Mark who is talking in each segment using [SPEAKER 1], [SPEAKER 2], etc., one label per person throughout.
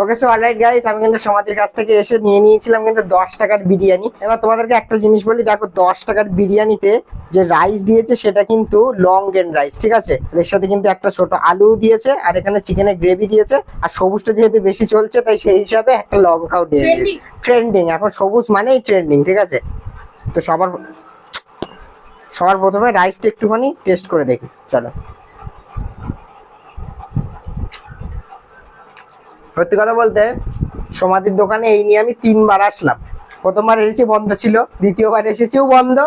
[SPEAKER 1] ওকে, so alright guys, আমি কিন্তু সমাধির কাছ থেকে এসে নিয়ে নিয়েছিলাম কিন্তু 10 টাকার বিরিয়ানি। এবার তোমাদেরকে একটা জিনিস বলি, দেখো 10 টাকার বিরিয়ানিতে যে রাইস দিয়েছে সেটা কিন্তু লং এন্ড রাইস, ঠিক আছে। এর সাথে কিন্তু একটা ছোট আলু দিয়েছে, আর এখানে চিকেনের গ্রেভি দিয়েছে, আর সবুজটা যেহেতু বেশি চলছে তাই সেই হিসাবে একটা লঙ্কাও দিয়ে দিয়েছে। ট্রেন্ডিং, এখন সবুজ মানেই ট্রেন্ডিং, ঠিক আছে। তো সবার সবার প্রথমে রাইসটা একটুখানি টেস্ট করে দেখি, চলো। সত্যি কথা বলতে সমাধির দোকানে এই নিয়ে আমি 3বার আসলাম। প্রথমবার এসেছি বন্ধ ছিল, দ্বিতীয়বার এসেছিও বন্ধ,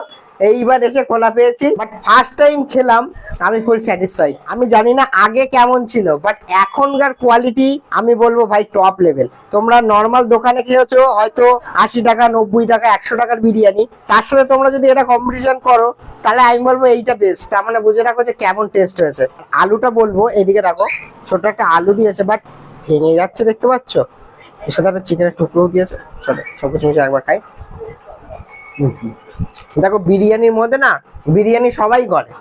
[SPEAKER 1] এইবার এসে খোলা পেয়েছি। বাট ফার্স্ট টাইম খেলাম, আমি ফুল স্যাটিসফাইড। আমি জানি না আগে কেমন ছিল, বাট এখনকার কোয়ালিটি আমি বলবো ভাই টপ লেভেল। তোমরা নর্মাল দোকানে খেয়েছো হয়তো 80 টাকা, 90 টাকা, 100 টাকার বিরিয়ানি, তার সাথে তোমরা যদি এটা কম্পিটিশন করো তাহলে আমি বলবো এইটা বেস্ট। তার মানে বুঝে রাখো যে কেমন টেস্ট হয়েছে। আলুটা বলবো, এদিকে দেখো ছোট একটা আলু দিয়েছে, বাট ভেঙে যাচ্ছে, দেখতে পাচ্ছ। এর সাথে একটা চিকেনের টুকরোও দিয়েছে। চলো সবকিছু মিশে একবার খাই। দেখো বিরিয়ানির মধ্যে না, বিরিয়ানি সবাই করে,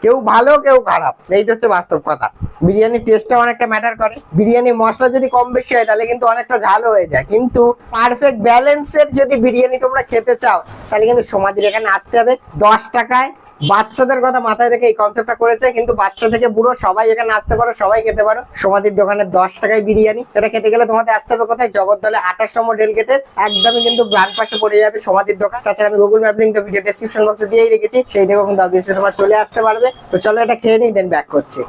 [SPEAKER 1] কেউ ভালো কেউ খারাপ, এইটা হচ্ছে বাস্তব কথা। বিরিয়ানির টেস্টটা অনেকটা ম্যাটার করে। বিরিয়ানির মশলা যদি কম বেশি হয় তাহলে কিন্তু অনেকটা ঝাল হয়ে যায়, কিন্তু পারফেক্ট ব্যালেন্সের যদি বিরিয়ানি তোমরা খেতে চাও তাহলে কিন্তু সমাধির এখানে আসতে হবে। 10 টাকায় বাচ্চাদের কথা মাথায় রেখে এই কনসেপ্টটা করেছে, কিন্তু বাচ্চা থেকে বুড়ো সবাই এখানে আসতে পারো, সবাই খেতে পারো। সমাধির দোকানে 10 টাকায় বিরিয়ানি, এটা খেতে গেলে তোমাদের আসতে হবে কোথায়? জগদ্দলে 28 নম্বর রেলগেটের একদমই কিন্তু ডান পাশে পড়ে যাবে সমাধির দোকান। তাছাড়া আমি গুগল ম্যাপ লিংক তো ভিডিও ডেসক্রিপশন বক্সে দিয়েই রেখেছি, সেই দেখো কিন্তু অবভিয়াসলি তোমরা চলে আসতে পারবে। তো চলো এটা খেয়ে নিই, দেন ব্যাক করছি।